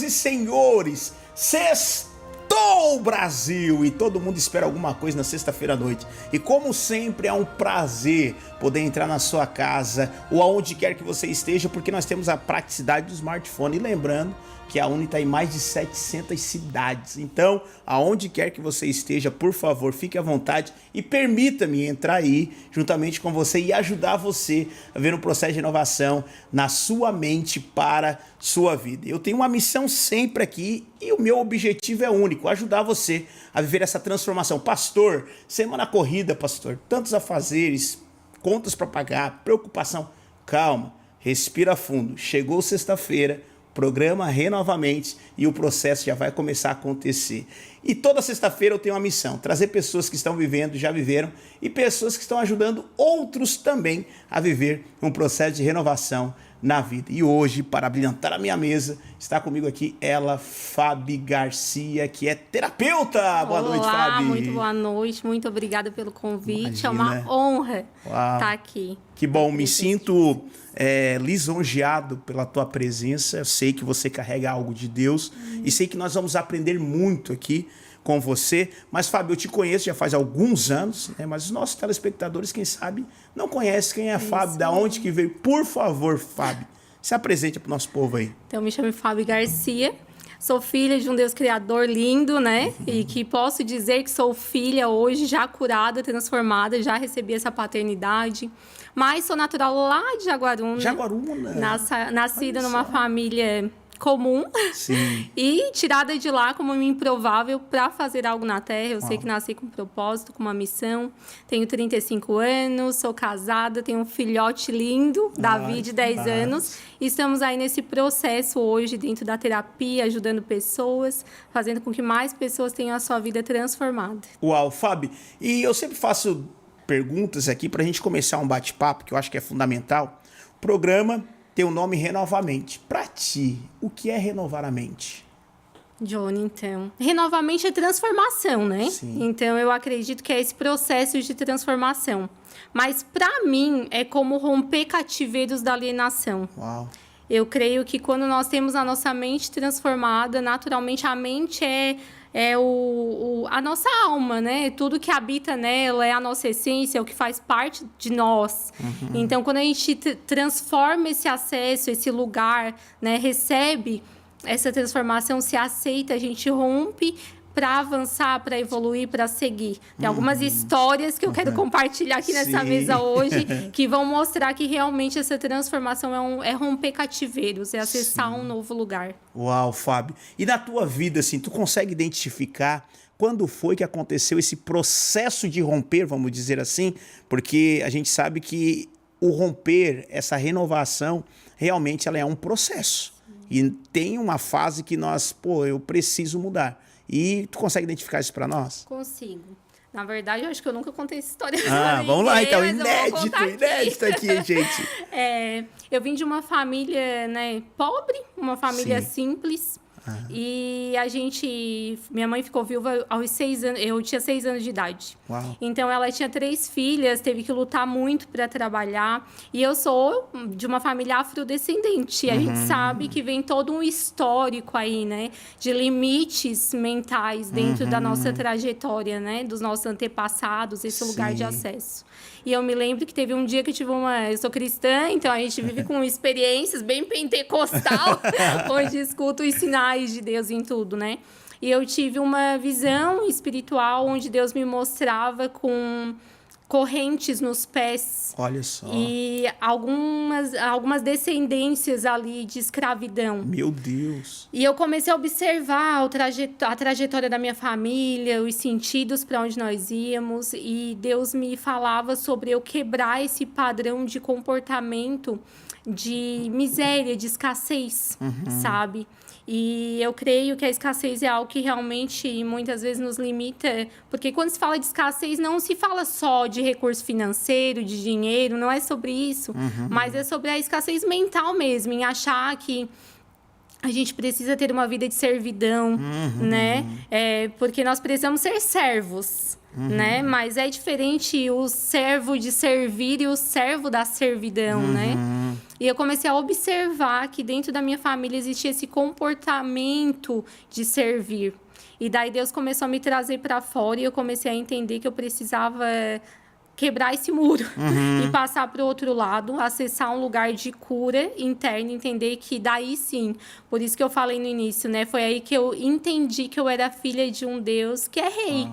e senhores, sextou, Brasil! E todo mundo espera alguma coisa na sexta-feira à noite. E como sempre, é um prazer poder entrar na sua casa ou aonde quer que você esteja, porque nós temos a praticidade do smartphone. E lembrando que a Uni está em mais de 700 cidades. Então, aonde quer que você esteja, por favor, fique à vontade e permita-me entrar aí juntamente com você e ajudar você a ver um processo de renovação na sua mente para sua vida. Eu tenho uma missão sempre aqui e o meu objetivo é único, ajudar você a viver essa transformação. Pastor, semana corrida, pastor, tantos afazeres, contas para pagar, preocupação. Calma, respira fundo. Chegou sexta-feira, programa Renovamente e o processo já vai começar a acontecer. E toda sexta-feira eu tenho uma missão, trazer pessoas que estão vivendo, já viveram, e pessoas que estão ajudando outros também a viver um processo de renovação na vida. E hoje, para brilhantar a minha mesa, está comigo aqui ela, Fabi Garcia, que é terapeuta. Boa noite, Fabi. Muito boa noite, muito obrigada pelo convite. Imagina. É uma honra estar aqui. Que bom, me sinto lisonjeado pela tua presença. Eu sei que você carrega algo de Deus e sei que nós vamos aprender muito aqui com você. Mas, Fábio, eu te conheço já faz alguns anos, né? Mas os nossos telespectadores, quem sabe, não conhecem quem é a Fábio, da onde que veio. Por favor, Fábio, se apresente para o nosso povo aí. Então, me chamo Fabi Garcia. Sou filha de um Deus Criador lindo, né? E que posso dizer que sou filha hoje, já curada, transformada, já recebi essa paternidade. Mas sou natural lá de Jaguaruna. Jaguaruna. Nascida numa família comum. Sim. E tirada de lá como uma improvável para fazer algo na Terra. Eu sei que nasci com um propósito, com uma missão. Tenho 35 anos, sou casada, tenho um filhote lindo, Davi, de 10 anos. E estamos aí nesse processo hoje dentro da terapia, ajudando pessoas, fazendo com que mais pessoas tenham a sua vida transformada. Uau, Fábio. E eu sempre faço perguntas aqui para a gente começar um bate-papo, que eu acho que é fundamental. O programa tem o nome Renovamente. Para ti, o que é renovar a mente? Johnny, então, renovamente é transformação, né? Sim. Então, eu acredito que é esse processo de transformação. Mas, para mim, é como romper cativeiros da alienação. Uau. Eu creio que quando nós temos a nossa mente transformada, naturalmente a mente é a nossa alma, né? Tudo que habita nela é a nossa essência, é o que faz parte de nós. Então, quando a gente transforma esse acesso, esse lugar, né? Recebe essa transformação, se aceita, a gente rompe para avançar, para evoluir, para seguir. Tem algumas histórias que eu quero compartilhar aqui nessa mesa hoje, que vão mostrar que realmente essa transformação é romper cativeiros, é acessar um novo lugar. Uau, Fábio. E na tua vida, assim, tu consegue identificar quando foi que aconteceu esse processo de romper, vamos dizer assim? Porque a gente sabe que o romper, essa renovação, realmente ela é um processo. E tem uma fase que eu preciso mudar. E tu consegue identificar isso para nós? Consigo. Na verdade, eu acho que eu nunca contei essa história. Vamos lá, então. Inédito aqui, gente. Eu vim de uma família, né, pobre, uma família simples. E minha mãe ficou viúva aos 6 anos, eu tinha 6 anos de idade. Uau. Então, ela tinha 3 filhas, teve que lutar muito para trabalhar. E eu sou de uma família afrodescendente. E a gente sabe que vem todo um histórico aí, né? De limites mentais dentro da nossa trajetória, né? Dos nossos antepassados, esse lugar de acesso. E eu me lembro que teve um dia que eu sou cristã, então a gente vive com experiências bem pentecostal, onde escuto os sinais de Deus em tudo, né? E eu tive uma visão espiritual onde Deus me mostrava com correntes nos pés. Olha só. E algumas descendências ali de escravidão. Meu Deus. E eu comecei a observar a trajetória da minha família, os sentidos para onde nós íamos. E Deus me falava sobre eu quebrar esse padrão de comportamento de miséria, de escassez, sabe? E eu creio que a escassez é algo que realmente muitas vezes nos limita, porque quando se fala de escassez não se fala só de recurso financeiro, de dinheiro, não é sobre isso, mas é sobre a escassez mental mesmo, em achar que a gente precisa ter uma vida de servidão, né? Porque nós precisamos ser servos, né? Mas é diferente o servo de servir e o servo da servidão, né? E eu comecei a observar que dentro da minha família existia esse comportamento de servir. E daí Deus começou a me trazer para fora e eu comecei a entender que eu precisava quebrar esse muro e passar para o outro lado, acessar um lugar de cura interna, entender que daí sim, por isso que eu falei no início, né? Foi aí que eu entendi que eu era filha de um Deus que é rei.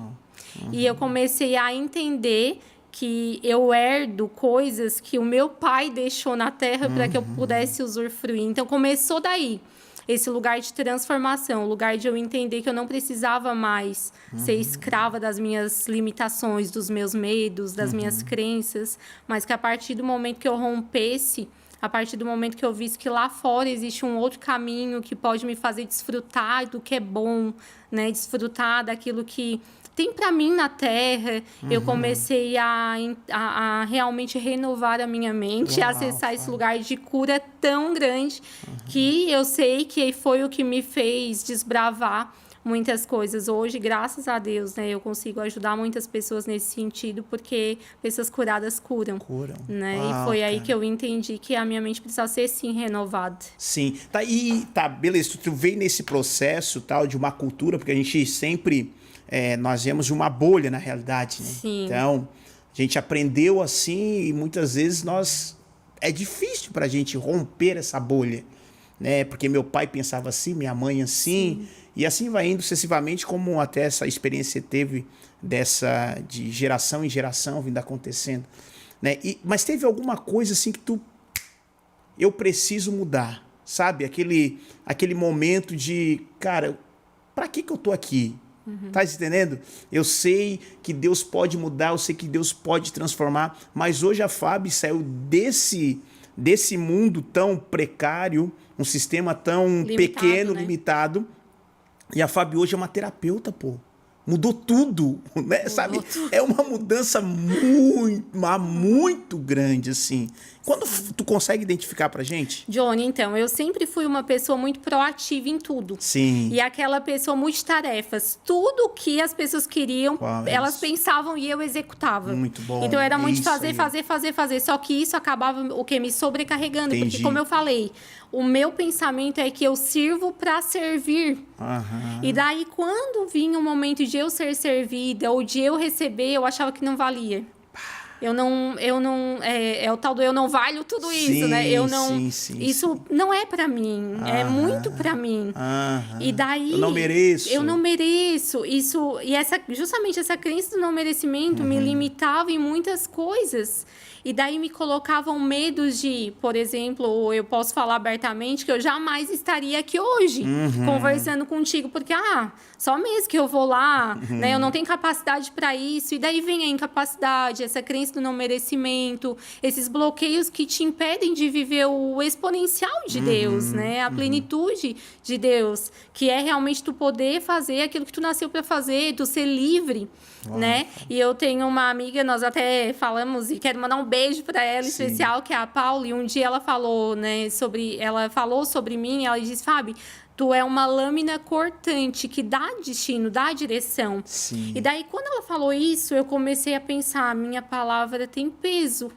E eu comecei a entender que eu herdo coisas que o meu pai deixou na terra para que eu pudesse usufruir. Então, começou daí. Esse lugar de transformação, o lugar de eu entender que eu não precisava mais ser escrava das minhas limitações, dos meus medos, das minhas crenças, mas que a partir do momento que eu rompesse, a partir do momento que eu visse que lá fora existe um outro caminho que pode me fazer desfrutar do que é bom, né? Desfrutar daquilo que tem para mim na terra, eu comecei a realmente renovar a minha mente, Uau, acessar esse lugar de cura tão grande que eu sei que foi o que me fez desbravar muitas coisas. Hoje, graças a Deus, né, eu consigo ajudar muitas pessoas nesse sentido, porque pessoas curadas curam. Né? Uau, e foi aí cara. que eu entendi que a minha mente precisa ser, sim, renovada. Sim. Tá, beleza. Tu veio nesse processo tal de uma cultura, porque a gente sempre... nós viemos de uma bolha, na realidade, né? Sim. Então, a gente aprendeu assim e muitas vezes é difícil pra gente romper essa bolha, né? Porque meu pai pensava assim, minha mãe assim, e assim vai indo sucessivamente, como até essa experiência você teve de geração em geração vindo acontecendo, né? Mas teve alguma coisa assim que eu preciso mudar, sabe? Aquele momento de, cara, pra que eu tô aqui? Tá entendendo? Eu sei que Deus pode mudar, eu sei que Deus pode transformar, mas hoje a Fábio saiu desse mundo tão precário, um sistema tão Limitado, pequeno, né? limitado, e a Fábio hoje é uma terapeuta, pô. Mudou tudo, né? Sabe? É uma mudança muito grande, assim. Quando tu consegue identificar pra gente? Johnny, então, eu sempre fui uma pessoa muito proativa em tudo. Sim. E aquela pessoa multitarefas. Tudo que as pessoas queriam, Uau, elas isso. pensavam e eu executava. Muito bom. Então, era muito Isso aí. fazer. Só que isso acabava, me sobrecarregando. Entendi. Porque, como eu falei, o meu pensamento é que eu sirvo para servir. E daí, quando vinha o momento de eu ser servida ou de eu receber, eu achava que não valia. Eu não é o tal do eu não valho tudo isso, né? Eu não, isso não é para mim, é muito para mim. E daí eu não mereço. Isso e justamente essa crença do não merecimento me limitava em muitas coisas. E daí me colocavam medos de, por exemplo, ou eu posso falar abertamente que eu jamais estaria aqui hoje conversando contigo, porque, só mês que eu vou lá, né? Eu não tenho capacidade para isso. E daí vem a incapacidade, essa crença do não merecimento, esses bloqueios que te impedem de viver o exponencial de Deus, né? A plenitude de Deus, que é realmente tu poder fazer aquilo que tu nasceu para fazer, tu ser livre, né? E eu tenho uma amiga, nós até falamos, e quero mandar um beijo para ela especial, que é a Paula, e um dia ela falou, né, ela falou sobre mim, ela disse, Fábio, tu é uma lâmina cortante que dá destino, dá direção. Sim. E daí, quando ela falou isso, eu comecei a pensar, minha palavra tem peso.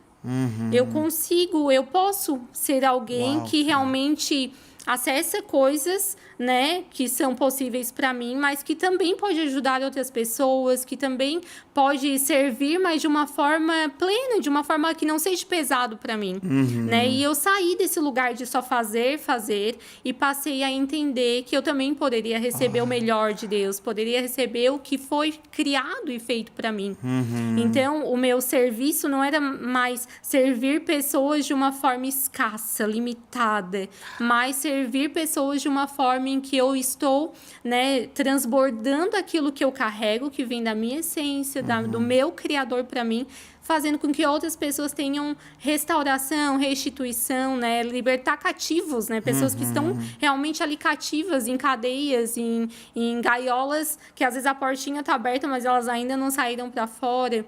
Eu posso ser alguém que realmente acessa coisas, né, que são possíveis para mim, mas que também pode ajudar outras pessoas, que também pode servir, mas de uma forma plena, de uma forma que não seja pesado para mim, né? E eu saí desse lugar de só fazer e passei a entender que eu também poderia receber o melhor de Deus, poderia receber o que foi criado e feito para mim. Então, o meu serviço não era mais servir pessoas de uma forma escassa, limitada, mas servir pessoas de uma forma em que eu estou, né, transbordando aquilo que eu carrego, que vem da minha essência, do meu Criador para mim, fazendo com que outras pessoas tenham restauração, restituição, né, libertar cativos, né, pessoas que estão realmente ali cativas, em cadeias, em gaiolas, que às vezes a portinha está aberta, mas elas ainda não saíram para fora.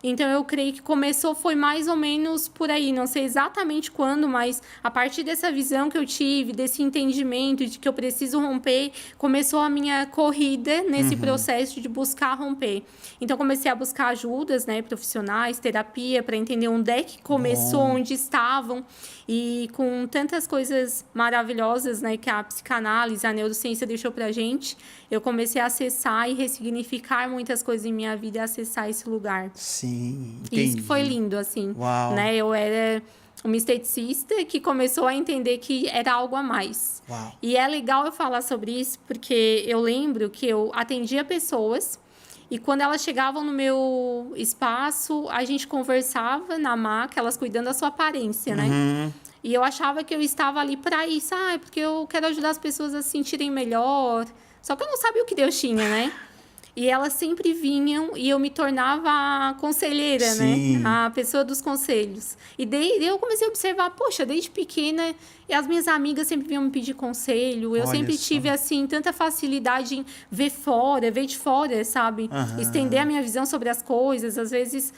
Então, eu creio que começou, foi mais ou menos por aí. Não sei exatamente quando, mas a partir dessa visão que eu tive, desse entendimento de que eu preciso romper, começou a minha corrida nesse processo de buscar romper. Então, comecei a buscar ajudas, né, profissionais, terapia, para entender onde é que começou, onde estavam. E com tantas coisas maravilhosas, né, que a psicanálise, a neurociência deixou pra gente, eu comecei a acessar e ressignificar muitas coisas em minha vida e acessar esse lugar. Sim, entendi. E isso que foi lindo, assim. Uau. Né? Eu era uma esteticista que começou a entender que era algo a mais. Uau. E é legal eu falar sobre isso, porque eu lembro que eu atendia pessoas e quando elas chegavam no meu espaço, a gente conversava na maca, elas cuidando da sua aparência, né? E eu achava que eu estava ali para isso, porque eu quero ajudar as pessoas a se sentirem melhor. Só que eu não sabia o que Deus tinha, né? E elas sempre vinham e eu me tornava a conselheira, Sim. né? A pessoa dos conselhos. E daí eu comecei a observar, poxa, desde pequena, e as minhas amigas sempre vinham me pedir conselho. Eu Olha sempre só. tive, assim, tanta facilidade em ver de fora, sabe? Estender a minha visão sobre as coisas. Às vezes,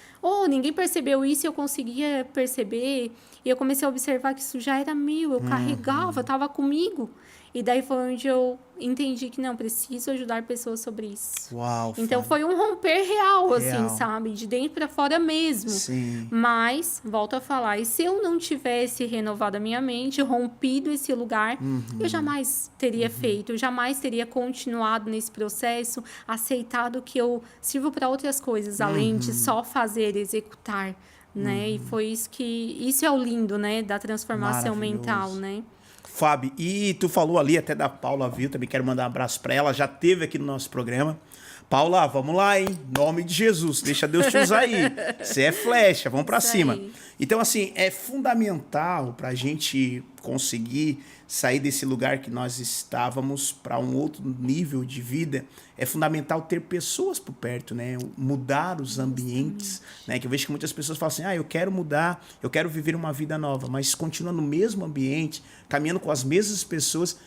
ninguém percebeu isso e eu conseguia perceber. E eu comecei a observar que isso já era meu, eu carregava, estava comigo. E daí foi onde eu entendi que não, preciso ajudar pessoas sobre isso. Uau, então Fábio. foi um romper real, assim, sabe? De dentro para fora mesmo. Sim. Mas, volto a falar, e se eu não tivesse renovado a minha mente, rompido esse lugar, eu jamais teria feito, eu jamais teria continuado nesse processo, aceitado que eu sirvo para outras coisas, além de só fazer, executar, né? E foi isso é o lindo, né? Da transformação mental, né? Fábio, e tu falou ali até da Paula Viu, também quero mandar um abraço para ela, já esteve aqui no nosso programa. Paula, vamos lá, hein? Nome de Jesus, deixa Deus te usar aí. Você é flecha, vamos para cima. Aí. Então, assim, é fundamental para a gente conseguir sair desse lugar que nós estávamos para um outro nível de vida. É fundamental ter pessoas por perto, né? Mudar os ambientes, né? Que eu vejo que muitas pessoas falam assim, eu quero mudar, eu quero viver uma vida nova, mas continua no mesmo ambiente, caminhando com as mesmas pessoas,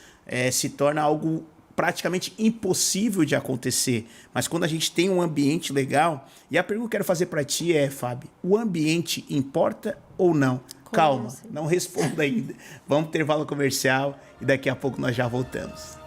se torna algo praticamente impossível de acontecer. Mas quando a gente tem um ambiente legal, e a pergunta que eu quero fazer para ti é, Fábio, o ambiente importa ou não? Calma, não responda ainda. Vamos ter intervalo comercial e daqui a pouco nós já voltamos.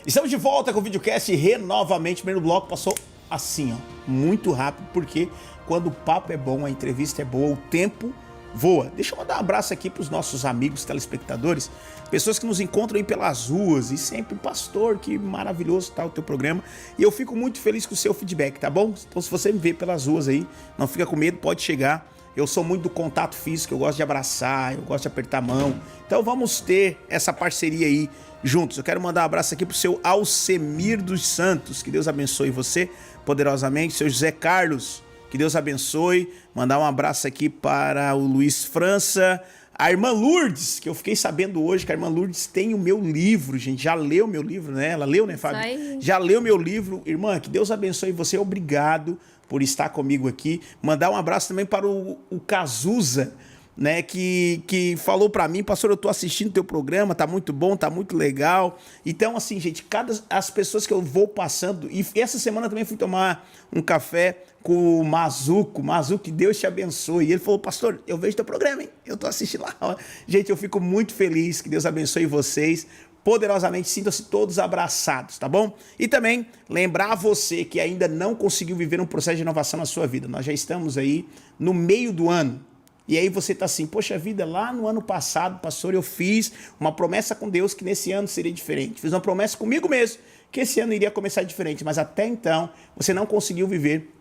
Estamos de volta com o videocast renovamente. O primeiro bloco passou assim, muito rápido, porque quando o papo é bom, a entrevista é boa, o tempo voa. Deixa eu mandar um abraço aqui para os nossos amigos telespectadores, pessoas que nos encontram aí pelas ruas, e sempre, pastor, que maravilhoso tá o teu programa, e eu fico muito feliz com o seu feedback, tá bom? Então, se você me vê pelas ruas aí, não fica com medo, pode chegar. Eu sou muito do contato físico, eu gosto de abraçar, eu gosto de apertar a mão. Então vamos ter essa parceria aí juntos. Eu quero mandar um abraço aqui pro seu Alcemir dos Santos, que Deus abençoe você poderosamente. Seu José Carlos, que Deus abençoe. Mandar um abraço aqui para o Luiz França. A irmã Lourdes, que eu fiquei sabendo hoje que a irmã Lourdes tem o meu livro, gente. Já leu meu livro, né? Ela leu, né, Fábio? Já leu meu livro. Irmã, que Deus abençoe você. Obrigado por estar comigo aqui. Mandar um abraço também para o Cazuza, né, que falou para mim, pastor, eu tô assistindo teu programa, tá muito bom, tá muito legal. Então, assim, gente, as pessoas que eu vou passando, e essa semana também fui tomar um café com o Mazuco, que Deus te abençoe. E ele falou, pastor, eu vejo teu programa, hein? Eu tô assistindo lá. Gente, eu fico muito feliz, que Deus abençoe vocês poderosamente, sintam-se todos abraçados, tá bom? E também lembrar você que ainda não conseguiu viver um processo de inovação na sua vida. Nós já estamos aí no meio do ano. E aí você tá assim, poxa vida, lá no ano passado, pastor, eu fiz uma promessa com Deus que nesse ano seria diferente. Fiz uma promessa comigo mesmo que esse ano iria começar diferente, mas até então você não conseguiu viver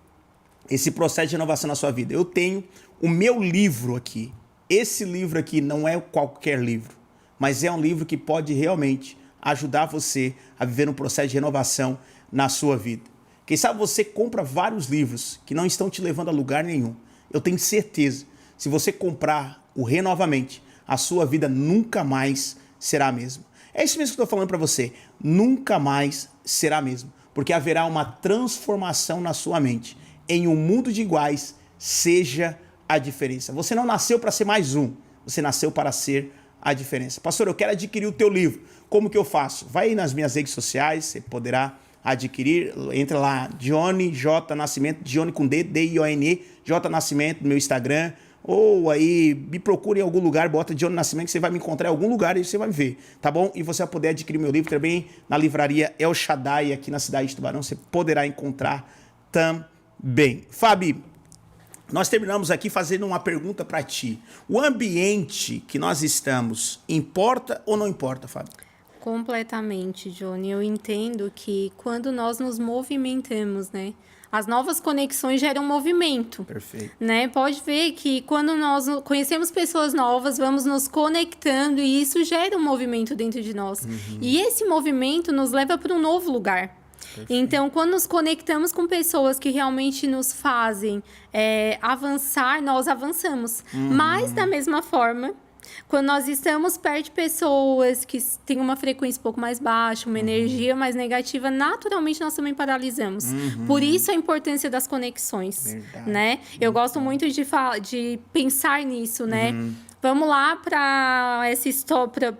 esse processo de inovação na sua vida. Eu tenho o meu livro aqui. Esse livro aqui não é qualquer livro, mas é um livro que pode realmente ajudar você a viver um processo de renovação na sua vida. Quem sabe você compra vários livros que não estão te levando a lugar nenhum. Eu tenho certeza, se você comprar o Renovamente, a sua vida nunca mais será a mesma. É isso mesmo que eu estou falando para você. Nunca mais será a mesma. Porque haverá uma transformação na sua mente. Em um mundo de iguais, seja a diferença. Você não nasceu para ser mais um. Você nasceu para ser a diferença. Pastor, eu quero adquirir o teu livro. Como que eu faço? Vai aí nas minhas redes sociais, você poderá adquirir. Entra lá, Dione J Nascimento, Dione com D, D-I-O-N-E, J Nascimento no meu Instagram. Ou aí me procure em algum lugar, bota Dione Nascimento, que você vai me encontrar em algum lugar e você vai me ver, tá bom? E você vai poder adquirir meu livro também na livraria El Shaddai, aqui na cidade de Tubarão, você poderá encontrar também. Fabi, nós terminamos aqui fazendo uma pergunta para ti. O ambiente que nós estamos importa ou não importa, Fabi? Completamente, Johnny. Eu entendo que quando nós nos movimentamos, né? As novas conexões geram movimento. Perfeito. Né? Pode ver que quando nós conhecemos pessoas novas, vamos nos conectando e isso gera um movimento dentro de nós. E esse movimento nos leva para um novo lugar. Perfeito. Então, quando nos conectamos com pessoas que realmente nos fazem avançar, nós avançamos. Mas, da mesma forma, quando nós estamos perto de pessoas que têm uma frequência um pouco mais baixa, uma energia mais negativa, naturalmente nós também paralisamos. Por isso a importância das conexões. Verdade. Né? Eu gosto muito de pensar nisso, né? Vamos lá para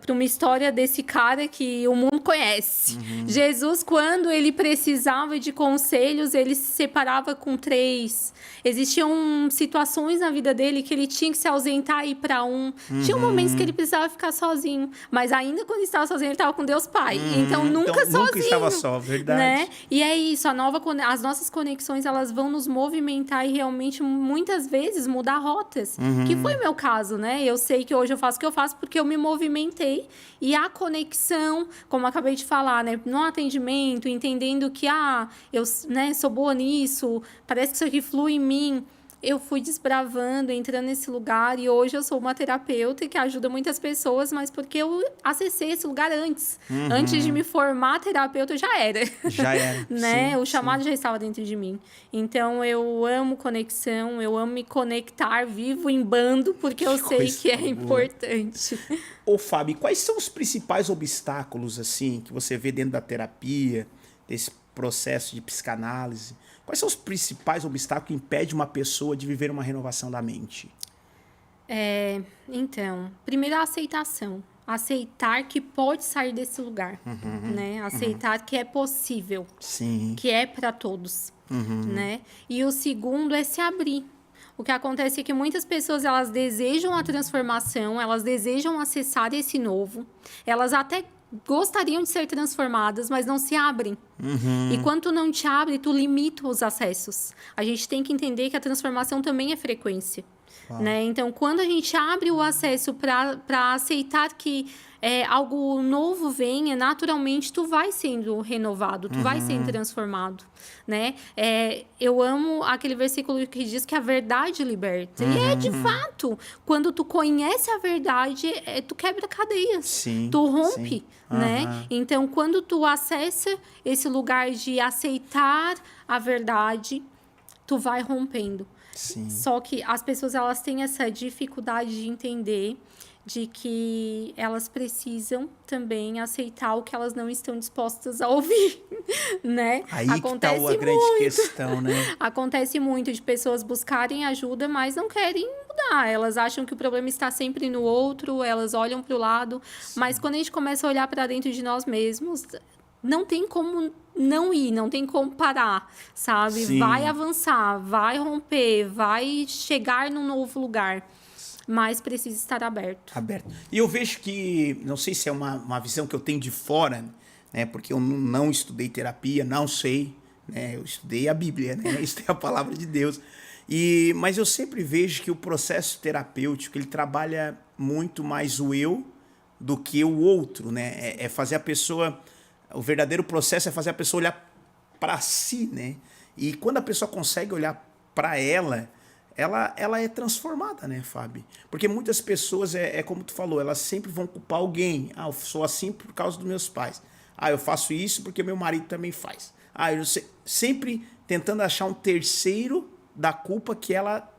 uma história desse cara que o mundo conhece. Jesus, quando ele precisava de conselhos, ele se separava com 3. Existiam situações na vida dele que ele tinha que se ausentar e ir para um. Tinha momentos que ele precisava ficar sozinho. Mas ainda quando ele estava sozinho, ele estava com Deus Pai. Então, nunca sozinho. Nunca estava só, verdade. Né? E é isso, as nossas conexões, elas vão nos movimentar e realmente, muitas vezes, mudar rotas. Que foi o meu caso, né? Eu sei que hoje eu faço o que eu faço porque eu me movimentei e a conexão, como eu acabei de falar, né, no atendimento, entendendo que eu, né, sou boa nisso, parece que isso aqui flui em mim. Eu fui desbravando, entrando nesse lugar e hoje eu sou uma terapeuta que ajuda muitas pessoas, mas porque eu acessei esse lugar antes. Antes de me formar terapeuta, eu já era. Já era. Né? Sim, o chamado já estava dentro de mim. Então, eu amo conexão, eu amo me conectar, vivo em bando, porque eu sei que é importante. Ô, Fábio, quais são os principais obstáculos, assim, que você vê dentro da terapia, desse processo de psicanálise? Quais são os principais obstáculos que impedem uma pessoa de viver uma renovação da mente? Então, primeiro a aceitação. Aceitar que pode sair desse lugar, né? Aceitar que é possível. Sim. Que é para todos, né? E o segundo é se abrir. O que acontece é que muitas pessoas, elas desejam a transformação, elas desejam acessar esse novo, elas até gostariam de ser transformadas, mas não se abrem. E quando tu não te abre, tu limita os acessos. A gente tem que entender que a transformação também é frequência. Né? Então, quando a gente abre o acesso para aceitar que algo novo venha, naturalmente tu vai sendo renovado, tu vai sendo transformado. Né? Eu amo aquele versículo que diz que a verdade liberta. E é de fato, quando tu conhece a verdade, tu quebra cadeias, sim, tu rompe. Sim. Né? Então, quando tu acessa esse lugar de aceitar a verdade, tu vai rompendo. Sim. Só que as pessoas, elas têm essa dificuldade de entender de que elas precisam também aceitar o que elas não estão dispostas a ouvir, né? Aí acontece que tá a grande questão, né? Acontece muito de pessoas buscarem ajuda, mas não querem mudar. Elas acham que o problema está sempre no outro, elas olham para o lado. Sim. Mas quando a gente começa a olhar para dentro de nós mesmos, não tem como não ir, não tem como parar, sabe? Sim. Vai avançar, vai romper, vai chegar num novo lugar. Mas precisa estar aberto. E eu vejo que, não sei se é uma visão que eu tenho de fora, né? Porque eu não estudei terapia, não sei, né? Eu estudei a Bíblia, né? Estudei a palavra de Deus. Mas eu sempre vejo que o processo terapêutico, ele trabalha muito mais o eu do que o outro, né? É fazer a pessoa... O verdadeiro processo é fazer a pessoa olhar para si, né? E quando a pessoa consegue olhar para ela, ela é transformada, né, Fábio? Porque muitas pessoas, como tu falou, elas sempre vão culpar alguém. Ah, eu sou assim por causa dos meus pais. Ah, eu faço isso porque meu marido também faz. Ah, eu sei, sempre tentando achar um terceiro da culpa que ela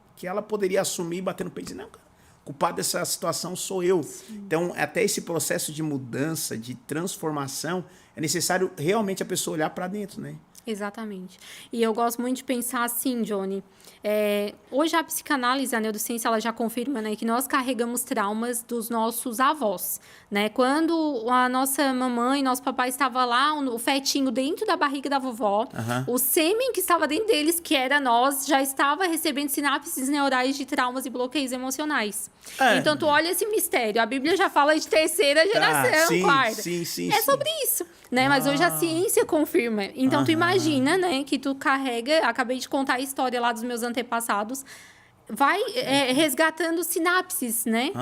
poderia assumir e bater no peito e dizer, não, cara, o culpado dessa situação sou eu. Sim. Então, até esse processo de mudança, de transformação, é necessário realmente a pessoa olhar para dentro, né? Exatamente. E eu gosto muito de pensar assim, Johnny. Hoje a psicanálise, a neurociência, ela já confirma, né, que nós carregamos traumas dos nossos avós, né? Quando a nossa mamãe, nosso papai estava lá, o fetinho dentro da barriga da vovó, o sêmen que estava dentro deles, que era nós, já estava recebendo sinapses neurais de traumas e bloqueios emocionais. Então, tu olha esse mistério. A Bíblia já fala de terceira geração, quarta. Sim, sobre isso, né? Mas hoje a ciência confirma. Então, tu imagina, né, que tu carrega... Acabei de contar a história lá dos meus antepassados. Vai resgatando sinapses, né?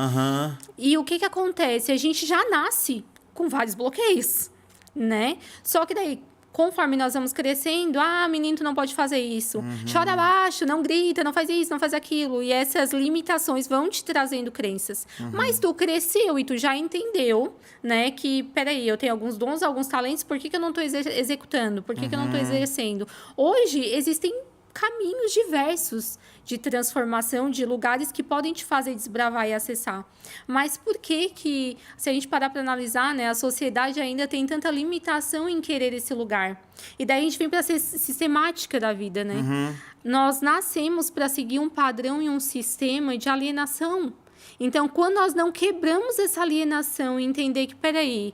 E o que acontece? A gente já nasce com vários bloqueios, né? Só que daí, conforme nós vamos crescendo, menino, tu não pode fazer isso. Chora baixo, não grita, não faz isso, não faz aquilo. E essas limitações vão te trazendo crenças. Mas tu cresceu e tu já entendeu, né, que, peraí, eu tenho alguns dons, alguns talentos, por que eu não estou executando? Por que eu não estou exercendo? Hoje, existem caminhos diversos de transformação, de lugares que podem te fazer desbravar e acessar. Mas por que, se a gente parar para analisar, né, a sociedade ainda tem tanta limitação em querer esse lugar? E daí a gente vem para a sistemática da vida, né? Nós nascemos para seguir um padrão e um sistema de alienação. Então, quando nós não quebramos essa alienação e entender que, peraí,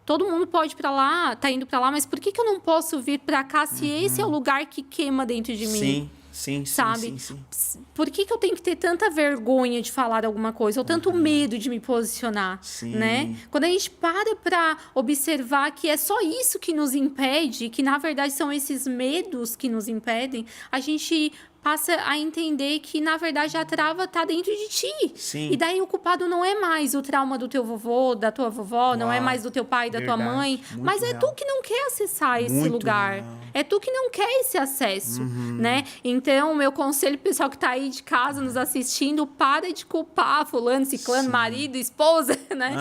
todo mundo pode ir para lá, tá indo para lá, mas por que eu não posso vir para cá se esse é o lugar que queima dentro de mim? Sim, sabe? Sim. Por que eu tenho que ter tanta vergonha de falar alguma coisa ou tanto medo de me posicionar, né? Quando a gente para observar que é só isso que nos impede, que na verdade são esses medos que nos impedem, a gente passa a entender que, na verdade, a trava está dentro de ti. E daí o culpado não é mais o trauma do teu vovô, da tua vovó, não é mais do teu pai, da tua mãe, mas é tu que não quer acessar esse lugar. É tu que não quer esse acesso, né? Então, meu conselho pro pessoal que está aí de casa nos assistindo, para de culpar fulano, ciclano, marido, esposa, né?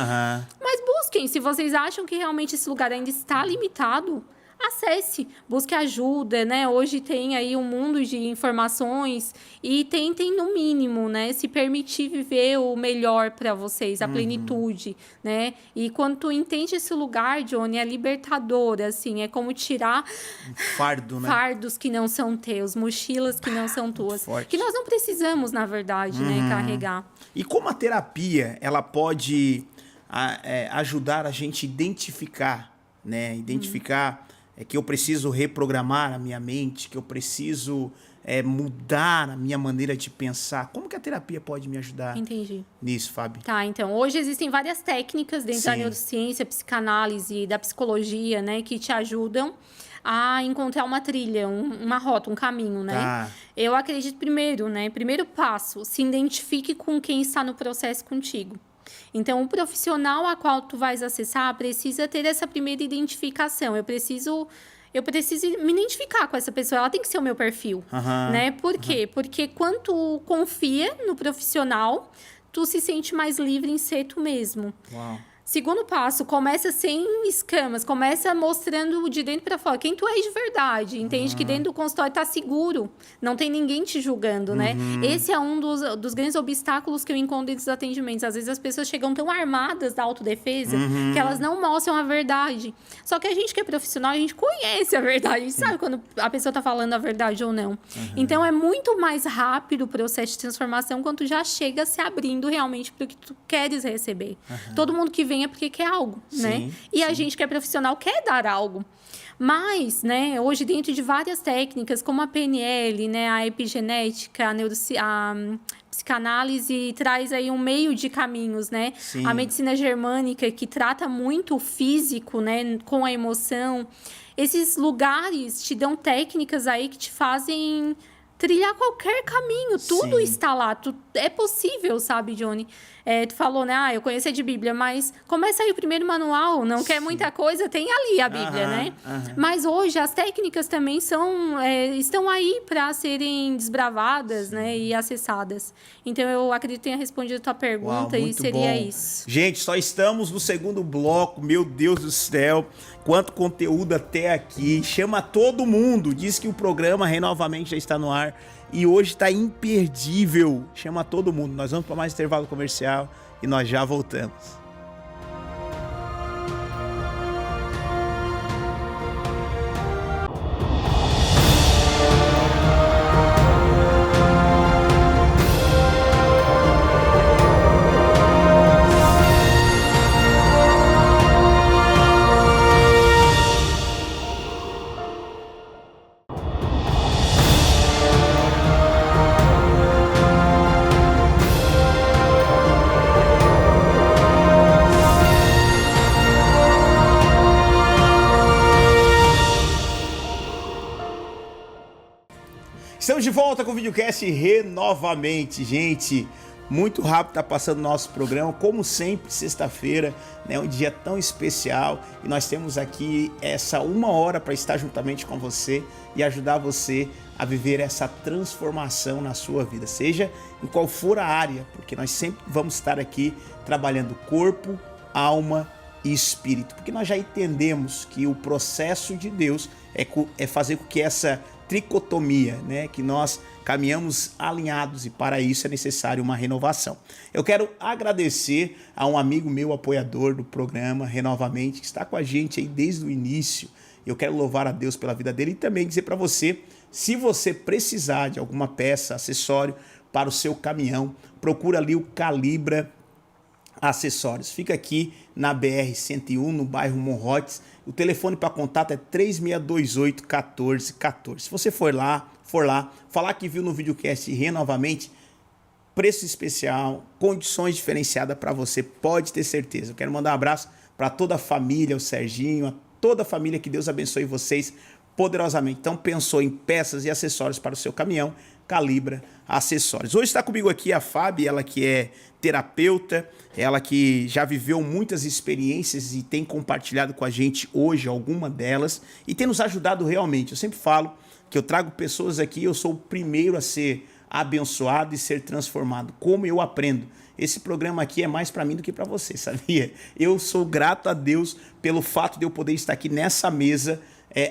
Mas busquem, se vocês acham que realmente esse lugar ainda está limitado, acesse, busque ajuda, né? Hoje tem aí um mundo de informações e tentem, no mínimo, né, se permitir viver o melhor para vocês, a plenitude, né? E quando tu entende esse lugar, Johnny, é libertador, assim, é como tirar fardo, né? Fardos que não são teus, mochilas que não são tuas, que nós não precisamos, na verdade, né, carregar. E como a terapia, ela pode ajudar a gente a identificar, né? Que eu preciso reprogramar a minha mente, que eu preciso mudar a minha maneira de pensar. Como que a terapia pode me ajudar nisso, Fábio? Tá, então, hoje existem várias técnicas dentro da neurociência, psicanálise, da psicologia, né, que te ajudam a encontrar uma trilha, uma rota, um caminho, né? Eu acredito primeiro passo, se identifique com quem está no processo contigo. Então, o profissional a qual tu vais acessar precisa ter essa primeira identificação. Eu preciso me identificar com essa pessoa. Ela tem que ser o meu perfil, né? Por quê? Porque quando tu confia no profissional, tu se sente mais livre em ser tu mesmo. Segundo passo, começa sem escamas, começa mostrando de dentro para fora quem tu és de verdade. Entende que dentro do consultório tá seguro, não tem ninguém te julgando, né? Esse é um dos grandes obstáculos que eu encontro dentro dos atendimentos. Às vezes as pessoas chegam tão armadas da autodefesa que elas não mostram a verdade. Só que a gente que é profissional, a gente conhece a verdade, a gente sabe quando a pessoa tá falando a verdade ou não. Então é muito mais rápido o processo de transformação quando tu já chega se abrindo realmente para o que tu queres receber. Todo mundo que vem é porque quer algo, né? E a gente que é profissional quer dar algo. Mas, né, hoje dentro de várias técnicas, como a PNL, né, a epigenética, a psicanálise traz aí um meio de caminhos, né? A medicina germânica, que trata muito o físico, né, com a emoção. Esses lugares te dão técnicas aí que te fazem trilhar qualquer caminho, tudo Sim. está lá, é possível, sabe, Johnny? Tu falou, né, eu conheço de Bíblia, mas começa aí o primeiro manual, não quer muita coisa, tem ali a Bíblia, né? Mas hoje as técnicas também estão aí para serem desbravadas, né, e acessadas. Então eu acredito que tenha respondido a tua pergunta. Uau, e seria bom. isso. Gente, só estamos no segundo bloco, meu Deus do céu, quanto conteúdo até aqui, chama todo mundo, diz que o programa Renovamente já está no ar e hoje está imperdível, chama todo mundo. Nós vamos para mais intervalo comercial e nós já voltamos. Estamos de volta com o videocast Renovamente, gente. Muito rápido tá passando o nosso programa, como sempre, sexta-feira, né, um dia tão especial, e nós temos aqui essa 1 hora para estar juntamente com você e ajudar você a viver essa transformação na sua vida, seja em qual for a área, porque nós sempre vamos estar aqui trabalhando corpo, alma e espírito, porque nós já entendemos que o processo de Deus é fazer com que essa tricotomia, né, que nós caminhamos alinhados, e para isso é necessário uma renovação. Eu quero agradecer a um amigo meu, apoiador do programa Renovamente, que está com a gente aí desde o início. Eu quero louvar a Deus pela vida dele e também dizer para você, se você precisar de alguma peça, acessório para o seu caminhão, procura ali o Calibra Acessórios. Fica aqui na BR-101, no bairro Monrotes. O telefone para contato é 3628-1414. Se você for lá, falar que viu no videocast Renovamente, preço especial, condições diferenciadas para você, pode ter certeza. Eu quero mandar um abraço para toda a família, o Serginho, a toda a família, que Deus abençoe vocês poderosamente. Então, pensou em peças e acessórios para o seu caminhão, Calibra Acessórios. Hoje está comigo aqui a Fábio, ela que é terapeuta, ela que já viveu muitas experiências e tem compartilhado com a gente hoje alguma delas e tem nos ajudado realmente. Eu sempre falo que eu trago pessoas aqui, eu sou o primeiro a ser abençoado e ser transformado. Como eu aprendo? Esse programa aqui é mais para mim do que para você, sabia? Eu sou grato a Deus pelo fato de eu poder estar aqui nessa mesa,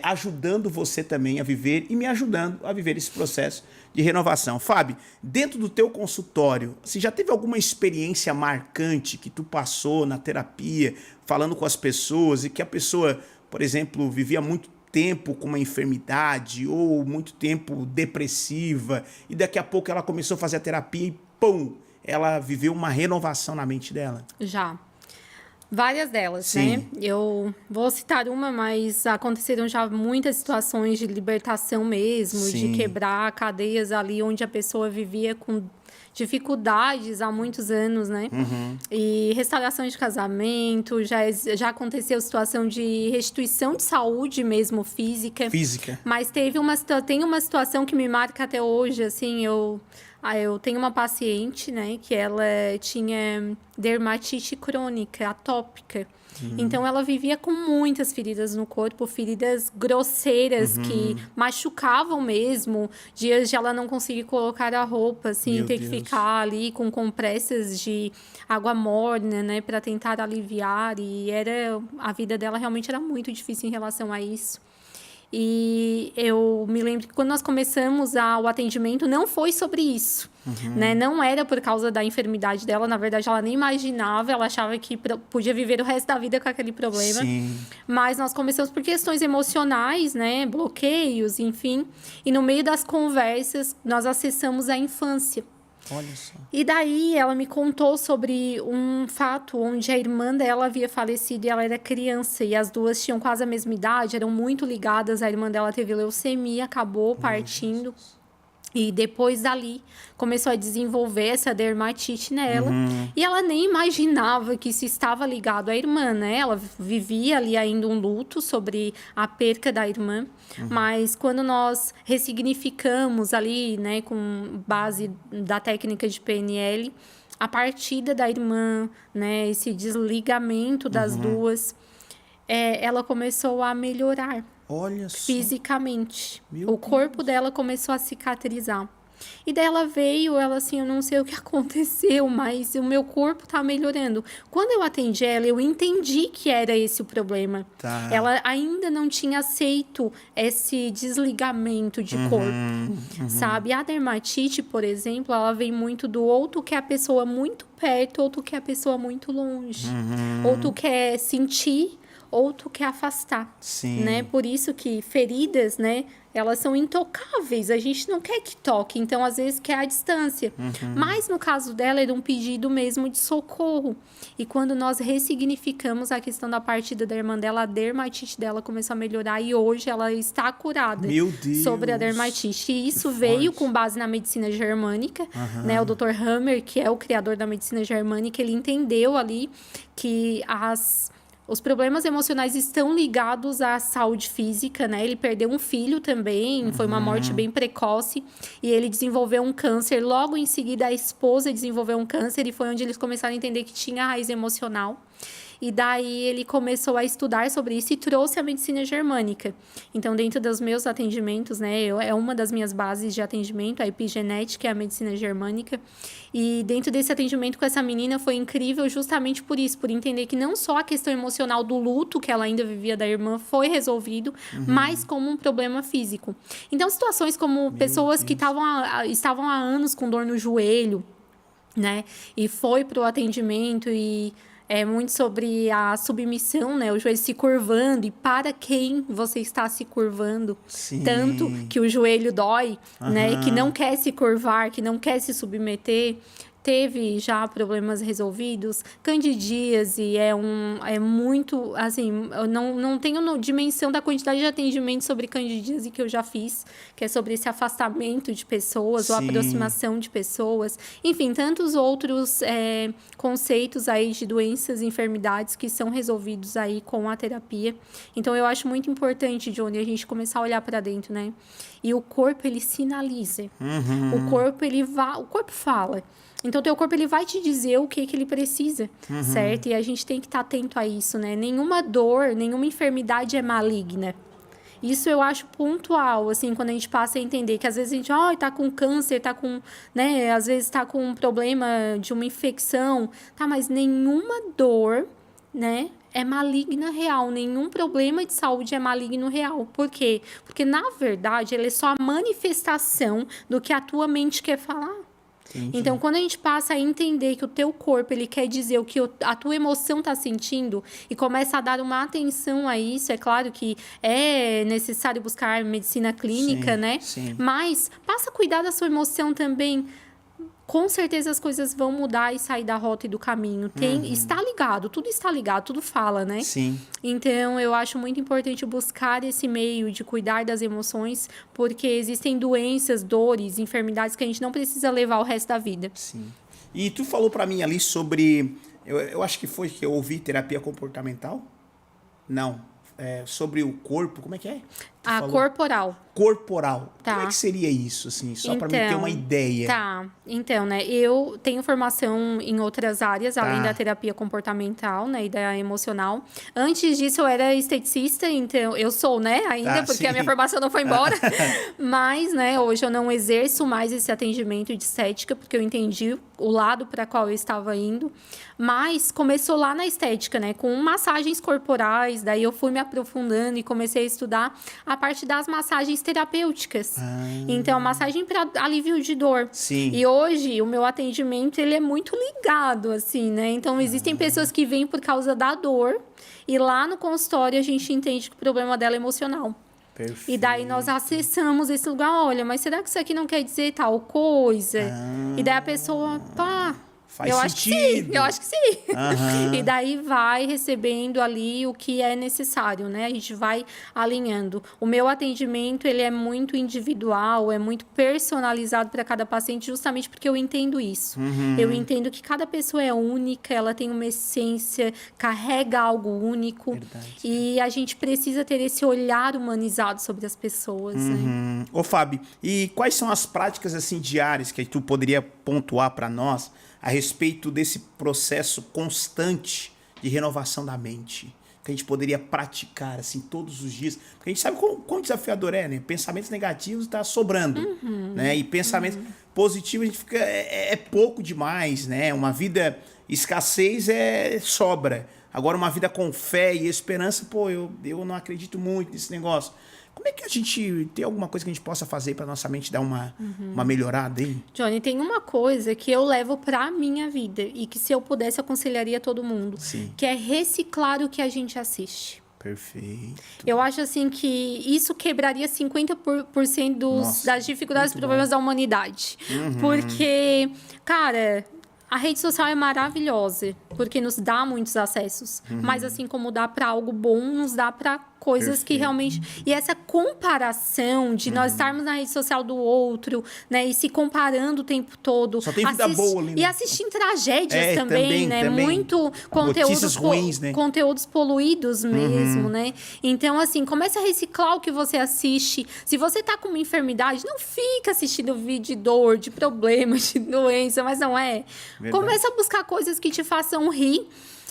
ajudando você também a viver e me ajudando a viver esse processo de renovação. Fábio, dentro do teu consultório, você já teve alguma experiência marcante que tu passou na terapia, falando com as pessoas e que a pessoa, por exemplo, vivia muito tempo com uma enfermidade ou muito tempo depressiva e daqui a pouco ela começou a fazer a terapia e pum, ela viveu uma renovação na mente dela? Já. Várias delas, Sim. né? Eu vou citar uma, mas aconteceram já muitas situações de libertação mesmo, Sim. de quebrar cadeias ali onde a pessoa vivia com dificuldades há muitos anos, né? E restauração de casamento, já aconteceu situação de restituição de saúde mesmo, física. Mas tem uma situação que me marca até hoje, assim, eu tenho uma paciente, né, que ela tinha dermatite crônica, atópica. Então, ela vivia com muitas feridas no corpo, feridas grosseiras que machucavam mesmo. Dias de ela não conseguir colocar a roupa, assim, Meu ter que Deus. ficar ali com compressas de água morna, né, para tentar aliviar. E a vida dela realmente era muito difícil em relação a isso. E eu me lembro que quando nós começamos o atendimento, não foi sobre isso, né? Não era por causa da enfermidade dela, na verdade ela nem imaginava, ela achava que podia viver o resto da vida com aquele problema. Sim. Mas nós começamos por questões emocionais, né? Bloqueios, enfim. E no meio das conversas, nós acessamos a infância. Olha só. E daí ela me contou sobre um fato onde a irmã dela havia falecido e ela era criança. E as duas tinham quase a mesma idade, eram muito ligadas. A irmã dela teve leucemia, acabou partindo. E depois dali, começou a desenvolver essa dermatite nela. E ela nem imaginava que isso estava ligado à irmã, né? Ela vivia ali ainda um luto sobre a perca da irmã. Mas quando nós ressignificamos ali, né, com base da técnica de PNL, a partida da irmã, né, esse desligamento das duas, ela começou a melhorar. Olha só. Fisicamente. Meu O corpo dela começou a cicatrizar. E daí ela veio, ela assim, eu não sei o que aconteceu, mas o meu corpo tá melhorando. Quando eu atendi ela, eu entendi que era esse o problema. Tá. Ela ainda não tinha aceito esse desligamento de corpo, sabe? A dermatite, por exemplo, ela vem muito do ou tu quer a pessoa muito perto, ou tu quer a pessoa muito longe. Ou tu quer sentir, ou tu quer afastar, Sim. né? Por isso que feridas, né? Elas são intocáveis, a gente não quer que toque, então às vezes quer a distância. Mas no caso dela era um pedido mesmo de socorro. E quando nós ressignificamos a questão da partida da irmã dela, a dermatite dela começou a melhorar e hoje ela está curada. Meu Deus. Sobre a dermatite. E isso Que veio forte. com base na medicina germânica, né? O Dr. Hammer, que é o criador da medicina germânica, ele entendeu ali que os problemas emocionais estão ligados à saúde física, né? Ele perdeu um filho também, foi uma morte bem precoce. E ele desenvolveu um câncer. Logo em seguida, a esposa desenvolveu um câncer. E foi onde eles começaram a entender que tinha raiz emocional. E daí ele começou a estudar sobre isso e trouxe a medicina germânica. Então, dentro dos meus atendimentos, né, é uma das minhas bases de atendimento, a epigenética e a medicina germânica. E dentro desse atendimento com essa menina foi incrível justamente por isso, por entender que não só a questão emocional do luto que ela ainda vivia da irmã foi resolvido, mas como um problema físico. Então, situações como pessoas que estavam há anos com dor no joelho, né, e foi para o atendimento e é muito sobre a submissão, né? O joelho se curvando e para quem você está se curvando. Sim. Tanto que o joelho dói, né? Que não quer se curvar, que não quer se submeter. Teve já problemas resolvidos, candidíase é muito, assim, eu não tenho dimensão da quantidade de atendimentos sobre candidíase que eu já fiz, que é sobre esse afastamento de pessoas ou aproximação de pessoas, enfim, tantos outros conceitos aí de doenças e enfermidades que são resolvidos aí com a terapia. Então, eu acho muito importante, Johnny, a gente começar a olhar para dentro, né? E o corpo, ele sinaliza. O corpo fala. Então, o teu corpo ele vai te dizer o que ele precisa, certo? E a gente tem que estar atento a isso, né? Nenhuma dor, nenhuma enfermidade é maligna. Isso eu acho pontual, assim, quando a gente passa a entender que às vezes a gente, tá com câncer, tá com, né? Às vezes tá com um problema de uma infecção, tá? Mas nenhuma dor, né? É maligna real, nenhum problema de saúde é maligno real. Por quê? Porque, na verdade, ele é só a manifestação do que a tua mente quer falar. Entendi. Então, quando a gente passa a entender que o teu corpo, ele quer dizer o que a tua emoção tá sentindo e começa a dar uma atenção a isso, é claro que é necessário buscar medicina clínica, né? Sim. Mas passa a cuidar da sua emoção também. Com certeza as coisas vão mudar e sair da rota e do caminho. Está ligado, tudo fala, né? Sim. Então, eu acho muito importante buscar esse meio de cuidar das emoções, porque existem doenças, dores, enfermidades que a gente não precisa levar o resto da vida. Sim. E tu falou pra mim ali sobre, eu acho que foi que eu ouvi terapia comportamental? Não. Sobre o corpo, como é que é? Tu falou? Corporal. Corporal. Tá. Como é que seria isso, assim? Só pra mim ter uma ideia. Tá. Então, né, eu tenho formação em outras áreas, além da terapia comportamental, né, e da emocional. Antes disso, eu era esteticista, então, eu sou, né, ainda, porque a minha formação não foi embora. Mas, né, hoje eu não exerço mais esse atendimento de estética, porque eu entendi o lado para qual eu estava indo. Mas começou lá na estética, né, com massagens corporais, daí eu fui me aprofundando e comecei a estudar a parte das massagens terapêuticas. Então, massagem para alívio de dor. Sim. E hoje, o meu atendimento, ele é muito ligado, assim, né? Então, existem pessoas que vêm por causa da dor e lá no consultório a gente entende que o problema dela é emocional. Perfeito. E daí nós acessamos esse lugar, olha, mas será que isso aqui não quer dizer tal coisa? E daí a pessoa, Faz eu sentido. Acho que sim. Aham. E daí vai recebendo ali o que é necessário, né? A gente vai alinhando. O meu atendimento, ele é muito individual, é muito personalizado para cada paciente, justamente porque eu entendo isso. Eu entendo que cada pessoa é única, ela tem uma essência, carrega algo único. Verdade. E a gente precisa ter esse olhar humanizado sobre as pessoas, né? Ô, Fábio, e quais são as práticas assim diárias que tu poderia pontuar para nós a respeito desse processo constante de renovação da mente? Que a gente poderia praticar assim todos os dias, porque a gente sabe quão desafiador é, né? Pensamentos negativos tá sobrando, né? E pensamentos positivos a gente fica é pouco demais, né? Uma vida escassez sobra. Agora uma vida com fé e esperança, pô, eu não acredito muito nesse negócio. Como é que a gente tem alguma coisa que a gente possa fazer para nossa mente dar uma melhorada aí? Johnny, tem uma coisa que eu levo pra minha vida e que, se eu pudesse, aconselharia todo mundo. Sim. Que é reciclar o que a gente assiste. Perfeito. Eu acho assim que isso quebraria 50% Nossa, das dificuldades e muito problemas da humanidade. Porque, cara, a rede social é maravilhosa, porque nos dá muitos acessos. Mas assim como dá para algo bom, nos dá para coisas que Perfeito. realmente... E essa comparação de nós estarmos na rede social do outro, né? E se comparando o tempo todo. Só tem vida boa ali, né? E assistindo tragédias também, né? também. Muito Notícias ruins, né? conteúdos poluídos mesmo, né? Então, assim, comece a reciclar o que você assiste. Se você tá com uma enfermidade, não fica assistindo vídeo de dor, de problema, de doença, mas não é. Verdade. Comece a buscar coisas que te façam rir.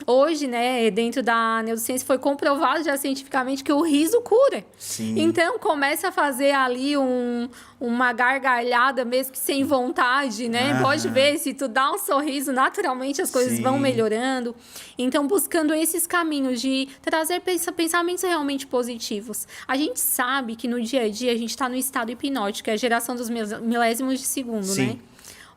Hoje, né, dentro da neurociência, foi comprovado já cientificamente que o riso cura. Sim. Então, começa a fazer ali uma gargalhada, mesmo que sem vontade, né? Pode ver, se tu dá um sorriso, naturalmente as coisas vão melhorando. Então, buscando esses caminhos de trazer pensamentos realmente positivos. A gente sabe que no dia a dia a gente está no estado hipnótico, que é a geração dos milésimos de segundo, Sim. né?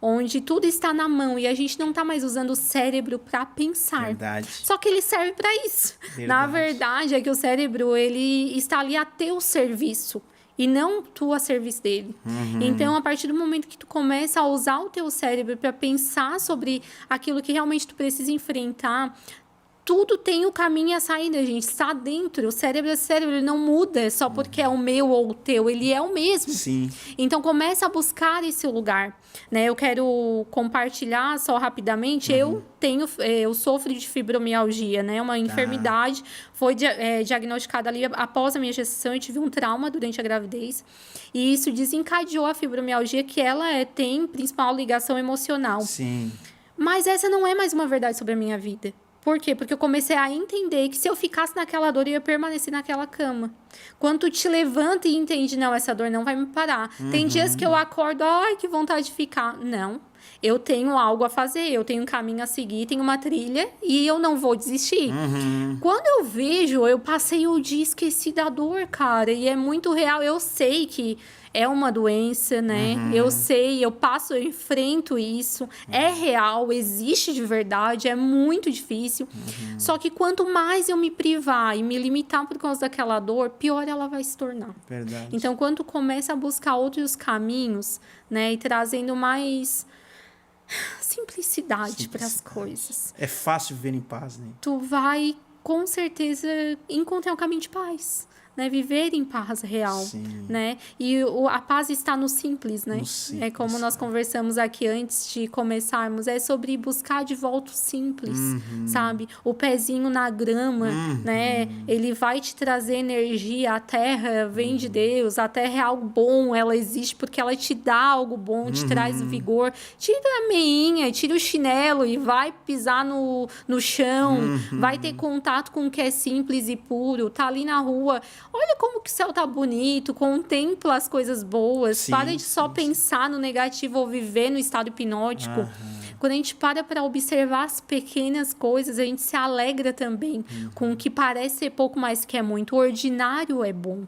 Onde tudo está na mão e a gente não está mais usando o cérebro para pensar. Verdade. Só que ele serve para isso. Verdade. Na verdade, é que o cérebro, ele está ali a teu serviço e não tu a serviço dele. Então, a partir do momento que tu começa a usar o teu cérebro para pensar sobre aquilo que realmente tu precisa enfrentar, tudo tem o caminho e a saída, gente. Está dentro. O cérebro é cérebro, ele não muda só porque é o meu ou o teu. Ele é o mesmo. Sim. Então, começa a buscar esse lugar, né? Eu quero compartilhar só rapidamente. Eu sofro de fibromialgia, né? Uma enfermidade. Foi diagnosticada ali após a minha gestação. Eu tive um trauma durante a gravidez. E isso desencadeou a fibromialgia, que ela tem principal ligação emocional. Sim. Mas essa não é mais uma verdade sobre a minha vida. Por quê? Porque eu comecei a entender que se eu ficasse naquela dor, eu ia permanecer naquela cama. Quando tu te levanta e entende, não, essa dor não vai me parar. Tem dias que eu acordo, ai, que vontade de ficar. Não, eu tenho algo a fazer, eu tenho um caminho a seguir, tenho uma trilha e eu não vou desistir. Quando eu vejo, eu passei o dia esqueci da dor, cara, e é muito real. Eu sei que é uma doença, né? Eu sei, eu enfrento isso. É real, existe de verdade, é muito difícil. Só que quanto mais eu me privar e me limitar por causa daquela dor, pior ela vai se tornar. Verdade. Então, quando começa a buscar outros caminhos, né? E trazendo mais simplicidade para as coisas, É fácil viver em paz, né? tu vai, com certeza, encontrar um caminho de paz. Né, viver em paz real, Sim. né? E a paz está no simples, né? No simples, É como nós conversamos aqui antes de começarmos, é sobre buscar de volta o simples, sabe? O pezinho na grama, né? Ele vai te trazer energia, a terra vem de Deus, a terra é algo bom, ela existe porque ela te dá algo bom, te traz vigor. Tira a meinha, tira o chinelo e vai pisar no chão, vai ter contato com o que é simples e puro, tá ali na rua. Olha como que o céu tá bonito, contempla as coisas boas, Sim, para de só pensar no negativo ou viver no estado hipnótico. Quando a gente para observar as pequenas coisas, a gente se alegra também com o que parece ser pouco mais que é muito. O ordinário é bom,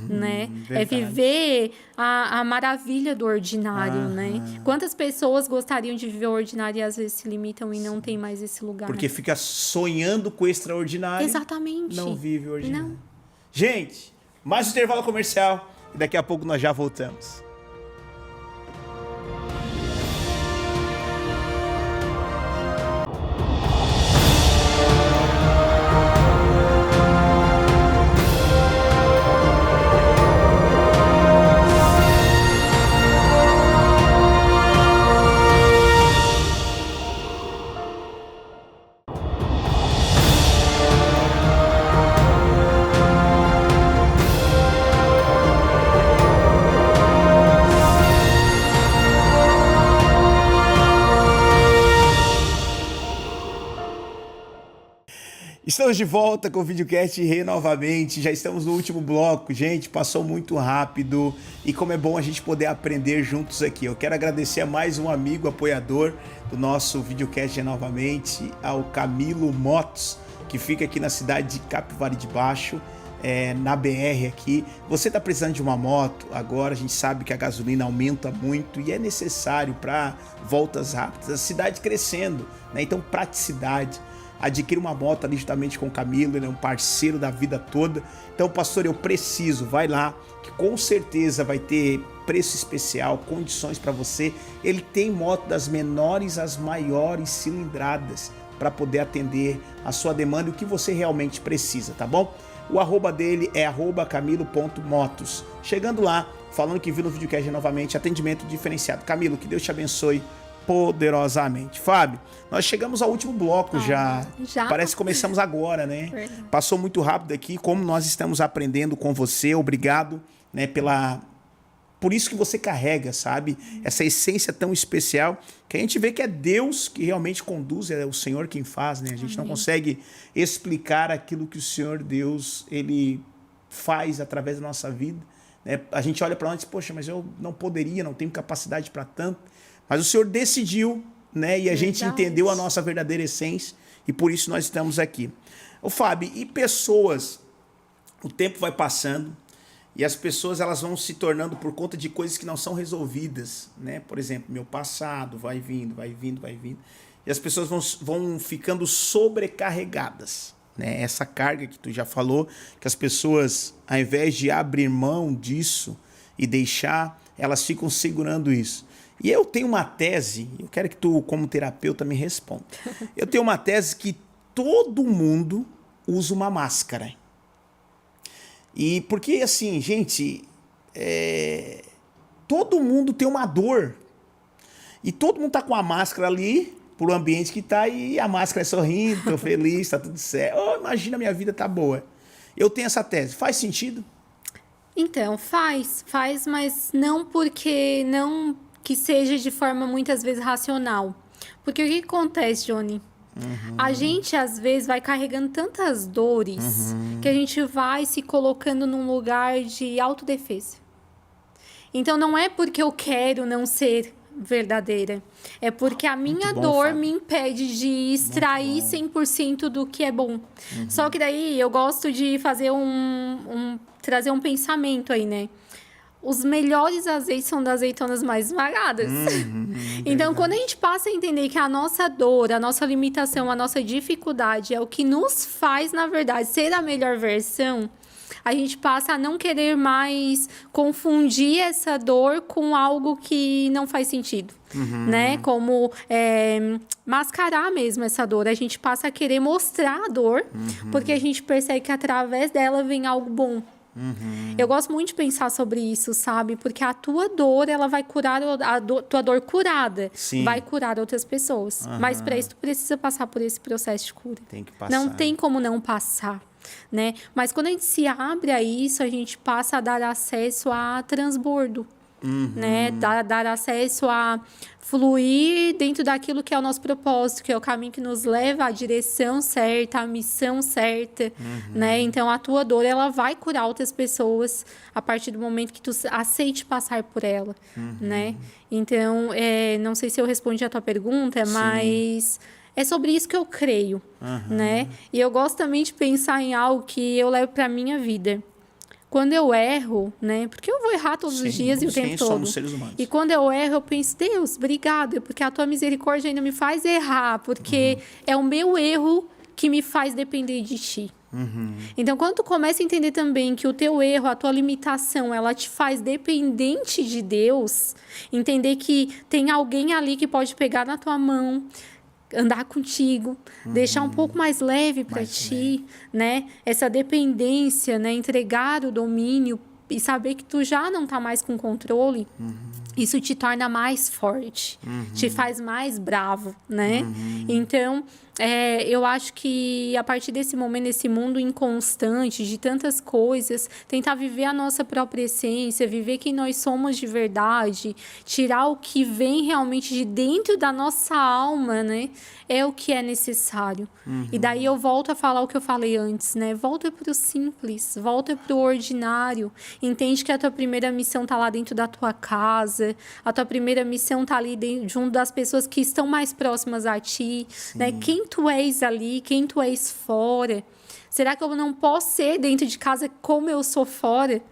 né? Verdade. É viver a maravilha do ordinário, né? Quantas pessoas gostariam de viver o ordinário e às vezes se limitam e não tem mais esse lugar? Porque fica sonhando com o extraordinário. Exatamente. Não vive o ordinário. Não. Gente, mais um intervalo comercial e daqui a pouco nós já voltamos. Estamos de volta com o videocast novamente, já estamos no último bloco, gente, passou muito rápido e como é bom a gente poder aprender juntos aqui. Eu quero agradecer a mais um amigo apoiador do nosso videocast novamente, ao Camilo Motos, que fica aqui na cidade de Capivari de Baixo, na BR aqui. Você está precisando de uma moto, agora a gente sabe que a gasolina aumenta muito e é necessário para voltas rápidas, a cidade crescendo, né? Então praticidade. Adquira uma moto ali justamente com o Camilo, ele é um parceiro da vida toda. Então, pastor, eu preciso, vai lá, que com certeza vai ter preço especial, condições para você. Ele tem moto das menores às maiores cilindradas para poder atender a sua demanda e o que você realmente precisa, tá bom? O arroba dele é @camilo.motos. Chegando lá, falando que viu no videocast novamente, atendimento diferenciado. Camilo, que Deus te abençoe poderosamente. Fábio, nós chegamos ao último bloco já. Parece que começamos agora, né? Verdade. Passou muito rápido aqui, como nós estamos aprendendo com você. Obrigado, né, por isso que você carrega, sabe? Essa essência tão especial, que a gente vê que é Deus que realmente conduz, é o Senhor quem faz, né? A gente não consegue explicar aquilo que o Senhor Deus, ele faz através da nossa vida, né? A gente olha para nós e diz, poxa, mas eu não poderia, não tenho capacidade para tanto. Mas o Senhor decidiu, né? E a gente entendeu a nossa verdadeira essência e por isso nós estamos aqui. Ô Fábio, e pessoas, o tempo vai passando e as pessoas elas vão se tornando por conta de coisas que não são resolvidas, né? Por exemplo, meu passado vai vindo. E as pessoas vão ficando sobrecarregadas, né? Essa carga que tu já falou, que as pessoas, ao invés de abrir mão disso e deixar, elas ficam segurando isso. E eu tenho uma tese, eu quero que tu, como terapeuta, me responda. Eu tenho uma tese que todo mundo usa uma máscara. E porque, assim, gente, todo mundo tem uma dor. E todo mundo tá com a máscara ali, pro ambiente que tá, e a máscara é sorrindo, tô feliz, tá tudo certo. Oh, imagina, minha vida tá boa. Eu tenho essa tese. Faz sentido? Então, faz, mas não porque... não que seja de forma muitas vezes racional. Porque o que acontece, Johnny? A gente, às vezes, vai carregando tantas dores que a gente vai se colocando num lugar de autodefesa. Então, não é porque eu quero não ser verdadeira. É porque a minha dor me impede de extrair 100% do que é bom. Só que daí eu gosto de fazer trazer um pensamento aí, né? Os melhores azeites são das azeitonas mais esmagadas. Então, quando a gente passa a entender que a nossa dor, a nossa limitação, a nossa dificuldade é o que nos faz, na verdade, ser a melhor versão, a gente passa a não querer mais confundir essa dor com algo que não faz sentido, né? Como mascarar mesmo essa dor. A gente passa a querer mostrar a dor, porque a gente percebe que através dela vem algo bom. Eu gosto muito de pensar sobre isso, sabe? Porque a tua dor, ela vai curar, tua dor curada, vai curar outras pessoas. Mas para isso, tu precisa passar por esse processo de cura. Tem que passar. Não tem como não passar, né? Mas quando a gente se abre a isso, a gente passa a dar acesso a transbordo. Né? Dar acesso a fluir dentro daquilo que é o nosso propósito, que é o caminho que nos leva à direção certa, à missão certa, né? Então, a tua dor, ela vai curar outras pessoas a partir do momento que tu aceite passar por ela, né? Então, não sei se eu respondi a tua pergunta, mas é sobre isso que eu creio, né? E eu gosto também de pensar em algo que eu levo para minha vida. Quando eu erro, né? Porque eu vou errar todos os dias e o tempo todo. Somos seres humanos. E quando eu erro, eu penso, Deus, obrigado, porque a tua misericórdia ainda me faz errar, porque é o meu erro que me faz depender de ti. Então, quando tu começa a entender também que o teu erro, a tua limitação, ela te faz dependente de Deus, entender que tem alguém ali que pode pegar na tua mão, andar contigo, deixar um pouco mais leve para ti, né? Essa dependência, né? Entregar o domínio e saber que tu já não tá mais com controle, isso te torna mais forte, te faz mais bravo, né? Então, eu acho que a partir desse momento, nesse mundo inconstante de tantas coisas, tentar viver a nossa própria essência, viver quem nós somos de verdade, tirar o que vem realmente de dentro da nossa alma, né? É o que é necessário. E daí eu volto a falar o que eu falei antes, né? Volta para o simples, volta para o ordinário. Entende que a tua primeira missão tá lá dentro da tua casa, a tua primeira missão tá ali junto das pessoas que estão mais próximas a ti, né? Quem tu és ali, quem tu és fora. Será que eu não posso ser dentro de casa como eu sou fora?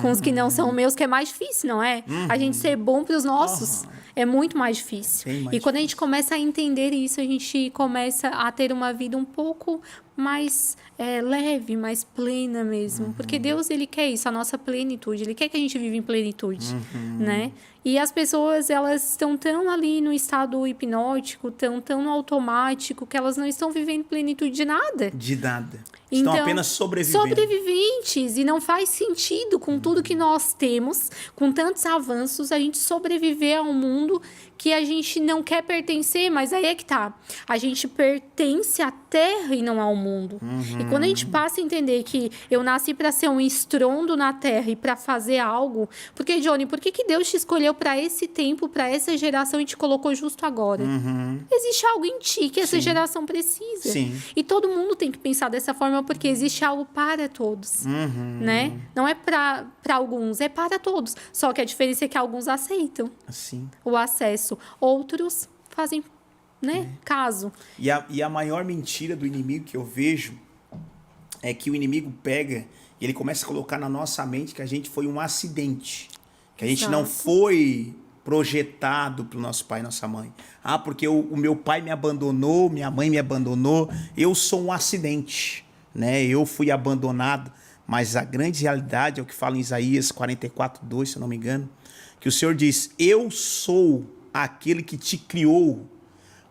Com os que não são meus, que é mais difícil, não é? A gente ser bom para os nossos é muito mais difícil. E quando a gente começa a entender isso, a gente começa a ter uma vida um pouco mais leve, mais plena mesmo. Porque Deus, Ele quer isso, a nossa plenitude. Ele quer que a gente viva em plenitude, né? E as pessoas, elas estão tão ali no estado hipnótico, tão no automático, que elas não estão vivendo plenitude de nada. De nada. Estão Então, apenas sobrevivendo. Sobreviventes. E não faz sentido, com tudo que nós temos, com tantos avanços, a gente sobreviver a um mundo que a gente não quer pertencer, mas aí é que tá. A gente pertence à terra e não ao mundo. E quando a gente passa a entender que eu nasci para ser um estrondo na terra e para fazer algo... Porque, Johnny, por que Deus te escolheu para esse tempo, para essa geração e te colocou justo agora? Existe algo em ti que essa geração precisa. Sim. E todo mundo tem que pensar dessa forma, porque existe algo para todos, né? Não é para alguns, é para todos. Só que a diferença é que alguns aceitam o acesso. Outros fazem, né, caso. E a maior mentira do inimigo que eu vejo é que o inimigo pega e ele começa a colocar na nossa mente que a gente foi um acidente. Que a gente não foi projetado pelo nosso pai e nossa mãe. Porque o meu pai me abandonou, minha mãe me abandonou, eu sou um acidente, né? Eu fui abandonado. Mas a grande realidade é o que fala em Isaías 44:2, se eu não me engano, que o Senhor diz: eu sou aquele que te criou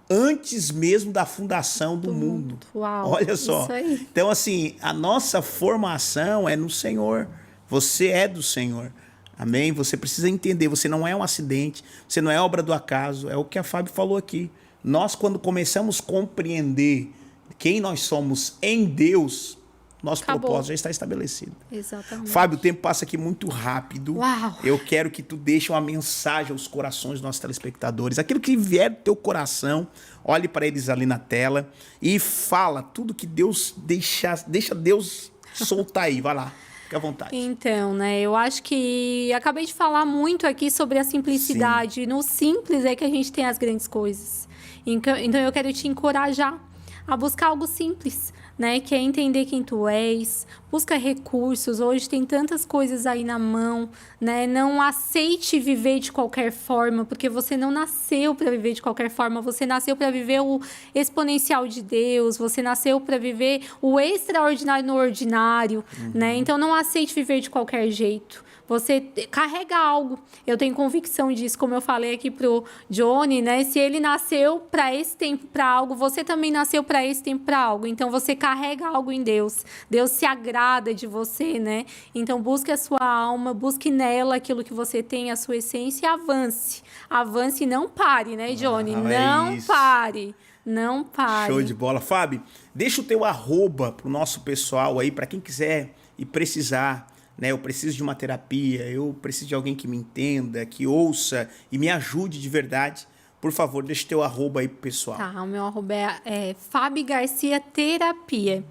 antes mesmo da fundação do mundo. Uau, olha só. Isso aí. Então, assim, a nossa formação é no Senhor. Você é do Senhor. Amém? Você precisa entender, você não é um acidente, você não é obra do acaso, é o que a Fábio falou aqui. Nós, quando começamos a compreender quem nós somos em Deus, nosso propósito já está estabelecido. Exatamente. Fábio, o tempo passa aqui muito rápido. Uau. Eu quero que tu deixe uma mensagem aos corações dos nossos telespectadores. Aquilo que vier do teu coração, olhe para eles ali na tela e fala tudo que Deus deixa Deus soltar aí. Vai lá, fica à vontade. Então, né, eu acho que acabei de falar muito aqui sobre a simplicidade. Sim. No simples é que a gente tem as grandes coisas. Então eu quero te encorajar a buscar algo simples, né? Que é entender quem tu és, busca recursos. Hoje tem tantas coisas aí na mão, né? Não aceite viver de qualquer forma, porque você não nasceu para viver de qualquer forma. Você nasceu para viver o exponencial de Deus, você nasceu para viver o extraordinário no ordinário, né? Então não aceite viver de qualquer jeito. Você carrega algo. Eu tenho convicção disso, como eu falei aqui pro Johnny, né? Se ele nasceu para esse tempo, para algo, você também nasceu para esse tempo, para algo. Então, você carrega algo em Deus. Deus se agrada de você, né? Então, busque a sua alma, busque nela aquilo que você tem, a sua essência, e avance. Avance e não pare, né, Johnny? Não pare. Não pare. Show de bola. Fábio, deixa o teu @ pro nosso pessoal aí, para quem quiser e precisar. Né, eu preciso de uma terapia, eu preciso de alguém que me entenda, que ouça e me ajude de verdade. Por favor, deixa o teu @ aí pro pessoal. Tá, o meu @ é Fabi Garcia Terapia.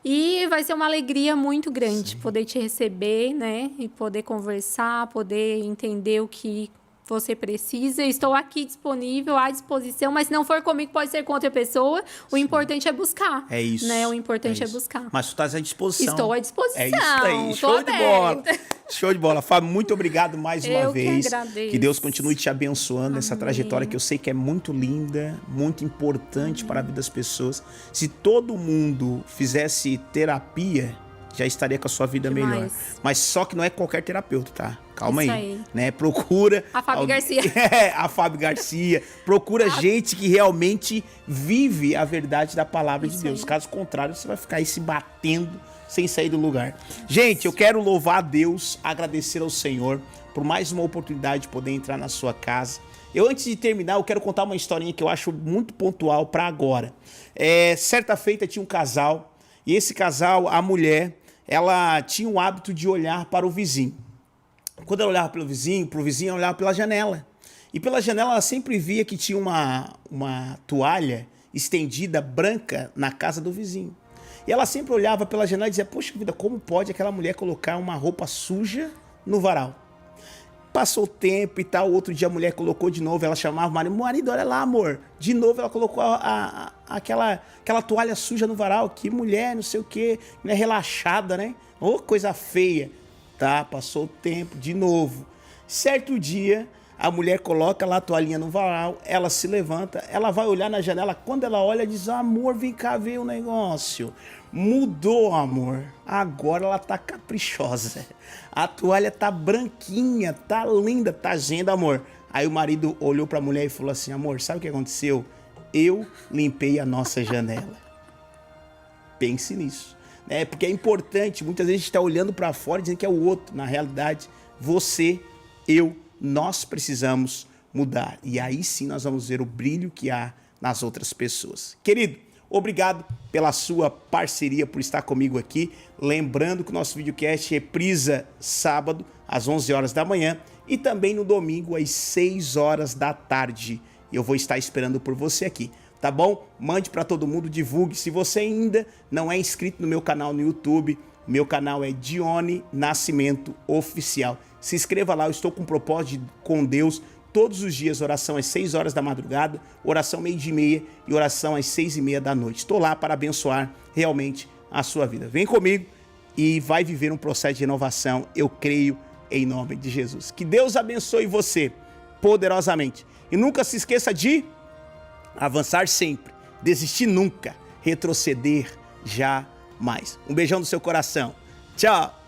E vai ser uma alegria muito grande poder te receber, né? E poder conversar, poder entender o que você precisa. Estou aqui disponível, à disposição, mas se não for comigo, pode ser com outra pessoa. O importante é buscar. É isso. Né? O importante é buscar. Mas tu estás à disposição. Estou à disposição. É isso aí. Show de bola. Show de bola. Fábio, muito obrigado mais uma vez. Que agradeço. Que Deus continue te abençoando. Amém. Essa trajetória que eu sei que é muito linda, muito importante para a vida das pessoas. Se todo mundo fizesse terapia, já estaria com a sua vida melhor. Mas só que não é qualquer terapeuta, tá? Calma aí. Né? Procura... A Fábio Garcia. A Fábio Garcia. Procura gente que realmente vive a verdade da palavra de Deus. Caso contrário, você vai ficar aí se batendo sem sair do lugar. Gente, eu quero louvar a Deus, agradecer ao Senhor por mais uma oportunidade de poder entrar na sua casa. Antes de terminar, eu quero contar uma historinha que eu acho muito pontual para agora. Certa feita tinha um casal, e esse casal, a mulher, ela tinha o hábito de olhar para o vizinho. Quando ela olhava pro vizinho, ela olhava pela janela. E pela janela ela sempre via que tinha uma toalha estendida branca na casa do vizinho. E ela sempre olhava pela janela e dizia, poxa vida, como pode aquela mulher colocar uma roupa suja no varal? Passou o tempo e tal, outro dia a mulher colocou de novo, ela chamava o marido, olha lá, amor. De novo ela colocou aquela toalha suja no varal, que mulher, não sei o que, mulher relaxada, né? Ô, coisa feia. Tá, passou o tempo, de novo. Certo dia, a mulher coloca lá a toalhinha no varal, ela se levanta, ela vai olhar na janela, quando ela olha, diz, amor, vem cá ver o negócio. Mudou, amor. Agora ela tá caprichosa. A toalha tá branquinha, tá linda, tá agenda, amor. Aí o marido olhou pra mulher e falou assim, amor, sabe o que aconteceu? Eu limpei a nossa janela. Pense nisso. Porque é importante, muitas vezes a gente está olhando para fora dizendo que é o outro. Na realidade, você, eu, nós precisamos mudar. E aí sim nós vamos ver o brilho que há nas outras pessoas. Querido, obrigado pela sua parceria, por estar comigo aqui. Lembrando que o nosso videocast reprisa sábado, às 11 horas da manhã, e também no domingo, às 6 horas da tarde. Eu vou estar esperando por você aqui. Tá bom? Mande para todo mundo, divulgue. Se você ainda não é inscrito no meu canal no YouTube, meu canal é Dione Nascimento Oficial. Se inscreva lá, eu estou com um propósito com Deus todos os dias, oração às 6 horas da madrugada, oração 12:30 e oração às 6:30 da noite. Estou lá para abençoar realmente a sua vida. Vem comigo e vai viver um processo de renovação, eu creio, em nome de Jesus. Que Deus abençoe você poderosamente. E nunca se esqueça de avançar sempre, desistir nunca, retroceder jamais. Um beijão no seu coração. Tchau!